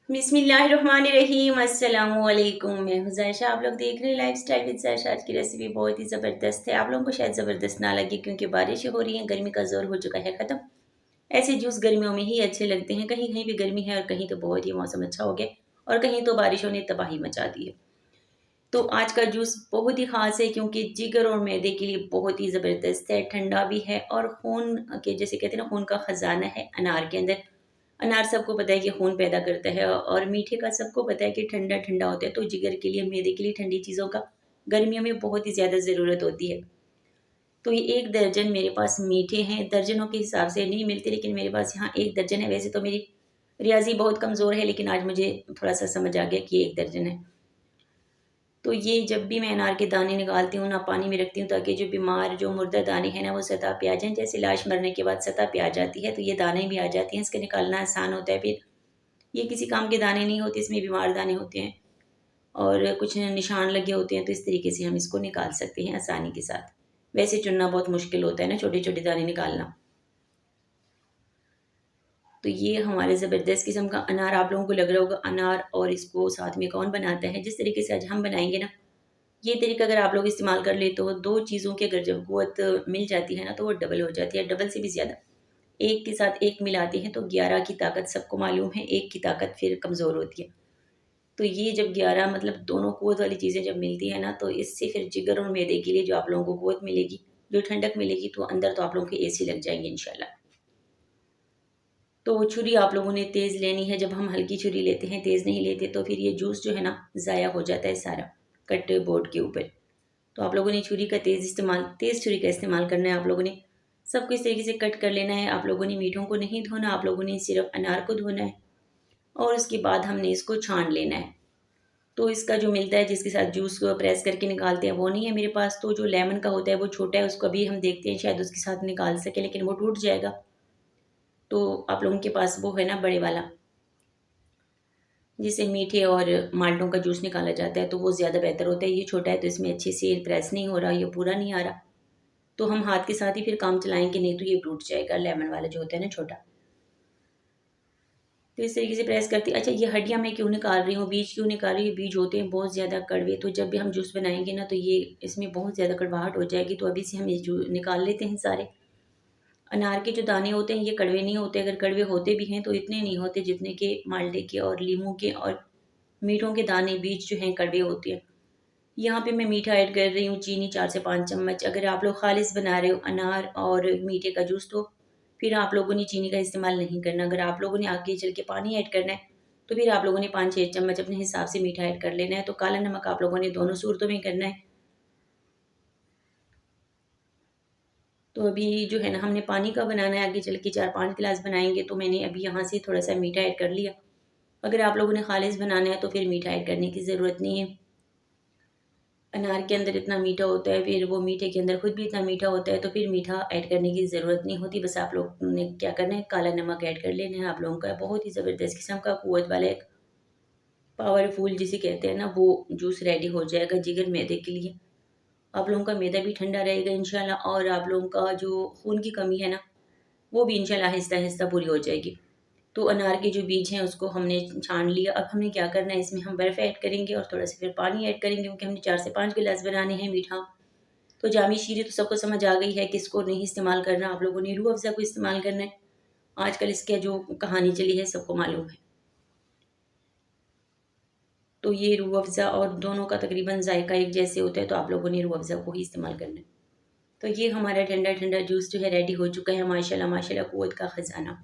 बिस्मिल्लाहिर्रहमानिर्रहीम, अस्सलामुअलैकुम। मैं हूं जायशा, आप लोग देख रहे हैं लाइफस्टाइल विद जायशा। आज की रेसिपी बहुत ही ज़बरदस्त है। आप लोगों को शायद ज़बरदस्त ना लगे क्योंकि बारिश हो रही है, गर्मी का ज़ोर हो चुका है ख़त्म। ऐसे जूस गर्मियों में ही अच्छे लगते हैं। कहीं कहीं भी गर्मी है और कहीं तो बहुत ही मौसम अच्छा हो गया और कहीं तो बारिशों ने तबाही मचा दी है। तो आज का जूस बहुत ही ख़ास है क्योंकि जिगर और मैदे के लिए बहुत ही ज़बरदस्त है, ठंडा भी है और खून के जैसे कहते हैं ना, खून का ख़जाना है अनार के अंदर। अनार सबको पता है कि खून पैदा करता है और मीठे का सबको पता है कि ठंडा ठंडा होता है। तो जिगर के लिए, मैदे के लिए ठंडी चीज़ों का गर्मियों में बहुत ही ज़्यादा ज़रूरत होती है। तो ये 1 दर्जन मेरे पास मीठे हैं, दर्जनों के हिसाब से नहीं मिलते लेकिन मेरे पास यहाँ 1 दर्जन है। वैसे तो मेरी रियाज़ी बहुत कमज़ोर है लेकिन आज मुझे थोड़ा-सा समझ आ गया कि ये 1 दर्जन है। तो ये जब भी मैं अनार के दाने निकालती हूँ ना, पानी में रखती हूँ ताकि जो बीमार, जो मुर्दा दाने हैं ना, वो सतह पे आ जाएँ। जैसे लाश मरने के बाद सतह पे आ जाती है, तो ये दाने भी आ जाते हैं। इसका निकालना आसान होता है फिर। ये किसी काम के दाने नहीं होते, इसमें बीमार दाने होते हैं और कुछ निशान लगे होते हैं, तो इस तरीके से हम इसको निकाल सकते हैं आसानी के साथ। वैसे चुनना बहुत मुश्किल होता है ना, छोटे-छोटे दाने निकालना। तो ये हमारे ज़बरदस्त किस्म का अनार, आप लोगों को लग रहा होगा अनार और इसको साथ में कौन बनाता है? जिस तरीके से आज हम बनाएँगे ना, ये तरीका अगर आप लोग इस्तेमाल कर लें तो 2 चीज़ों की अगर जब क़ुव्वत मिल जाती है ना, तो वो डबल हो जाती है, डबल से भी ज़्यादा। 1 के साथ 1 मिलाते हैं तो 11 की ताकत सबको मालूम है, 1 की ताकत फिर कमज़ोर होती है। तो ये जब 11 मतलब दोनों क़ुव्वत वाली चीज़ें जब मिलती हैं ना, तो इससे फिर जिगर और मैदे के लिए जो आप लोगों को क़ुव्वत मिलेगी, जो ठंडक मिलेगी, तो अंदर तो आप लोगों के एसी लग जाएँगे इंशाल्लाह। तो छुरी आप लोगों ने तेज़ लेनी है। जब हम हल्की छुरी लेते हैं, तेज़ नहीं लेते, तो फिर ये जूस जो है ना, ज़ाया हो जाता है सारा कट बोर्ड के ऊपर। तो आप लोगों ने छुरी का तेज़ छुरी का इस्तेमाल करना है। आप लोगों ने सबको इस तरीके से कट कर लेना है। आप लोगों ने मीठों को नहीं धोना, आप लोगों ने सिर्फ़ अनार को धोना है और उसके बाद हमने इसको छान लेना है। तो इसका जो मिलता है जिसके साथ जूस को प्रेस करके निकालते हैं, वो नहीं है मेरे पास। तो जो लेमन का होता है वो छोटा है, उसको अभी हम देखते हैं शायद उसके साथ निकाल सकें, लेकिन वो टूट जाएगा। तो आप लोगों के पास वो है ना बड़े वाला, जिससे मीठे और माल्टों का जूस निकाला जाता है, तो वो ज़्यादा बेहतर होता है। ये छोटा है तो इसमें अच्छे से प्रेस नहीं हो रहा, ये पूरा नहीं आ रहा। तो हम हाथ के साथ ही फिर काम चलाएँगे, नहीं तो ये टूट जाएगा, लेमन वाला जो होता है ना छोटा। तो इस तरीके से प्रेस करती। अच्छा, ये हड्डियाँ मैं क्यों निकाल रही हूँ, बीज क्यों निकाल रही हूँ? बीज होते हैं बहुत ज़्यादा कड़वे, तो जब भी हम जूस बनाएँगे ना, तो ये इसमें बहुत ज़्यादा कड़वाहट हो जाएगी, तो अभी से हम ये जू निकाल लेते हैं सारे। अनार के जो दाने होते हैं ये कड़वे नहीं होते, अगर कड़वे होते भी हैं तो इतने नहीं होते जितने के माल्टे के और लीमू के और मीठों के दाने, बीज जो हैं कड़वे होते हैं। यहाँ पे मैं मीठा ऐड कर रही हूँ, चीनी 4 से 5 चम्मच। अगर आप लोग खालिस बना रहे हो अनार और मीठे का जूस, तो फिर आप लोगों ने चीनी का इस्तेमाल नहीं करना। अगर आप लोगों ने आगे चल के पानी ऐड करना है, तो फिर आप लोगों ने 5-6 चम्मच अपने हिसाब से मीठा ऐड कर लेना है। तो काला नमक आप लोगों ने दोनों सूरतों में करना है। तो अभी जो है ना, हमने पानी का बनाना है, आगे चल के 4-5 गिलास बनाएँगे, तो मैंने अभी यहाँ से थोड़ा-सा मीठा ऐड कर लिया। अगर आप लोगों ने खालिस बनाना है तो फिर मीठा ऐड करने की ज़रूरत नहीं है। अनार के अंदर इतना मीठा होता है, फिर वो मीठे के अंदर खुद भी इतना मीठा होता है, तो फिर मीठा ऐड करने की ज़रूरत नहीं होती। बस आप लोग ने क्या करना है, काला नमक ऐड कर लेना है। आप लोगों का बहुत ही ज़बरदस्त किस्म का क़ुव्वत वाला एक पावरफुल जिसे कहते हैं ना, वो जूस रेडी हो जाएगा जिगर मैदे के लिए। आप लोगों का मैदा भी ठंडा रहेगा इंशाल्लाह और आप लोगों का जो खून की कमी है ना, वो भी इंशाल्लाह आहिस्ता-आहिस्ता पूरी हो जाएगी। तो अनार के जो बीज हैं उसको हमने छान लिया। अब हमें क्या करना है, इसमें हम बर्फ़ ऐड करेंगे और थोड़ा-सा फिर पानी ऐड करेंगे क्योंकि हमने 4 से 5 गिलास बनाने हैं मीठा। तो जामी शीरी तो सबको समझ आ गई है कि इसको नहीं इस्तेमाल करना, आप लोगों ने रूह अफ़ज़ा को इस्तेमाल करना है। आजकल इसकी जो कहानी चली है सबको मालूम है। तो ये रूह अफ़ज़ा और दोनों का तकरीबन ज़ायक़ा एक जैसे होता है, तो आप लोगों ने रूह अफ़ज़ा को ही इस्तेमाल करना है। तो ये हमारा ठंडा-ठंडा जूस जो है रेडी हो चुका है, माशाल्लाह माशाल्लाह क़ुव्वत का ख़ज़ाना।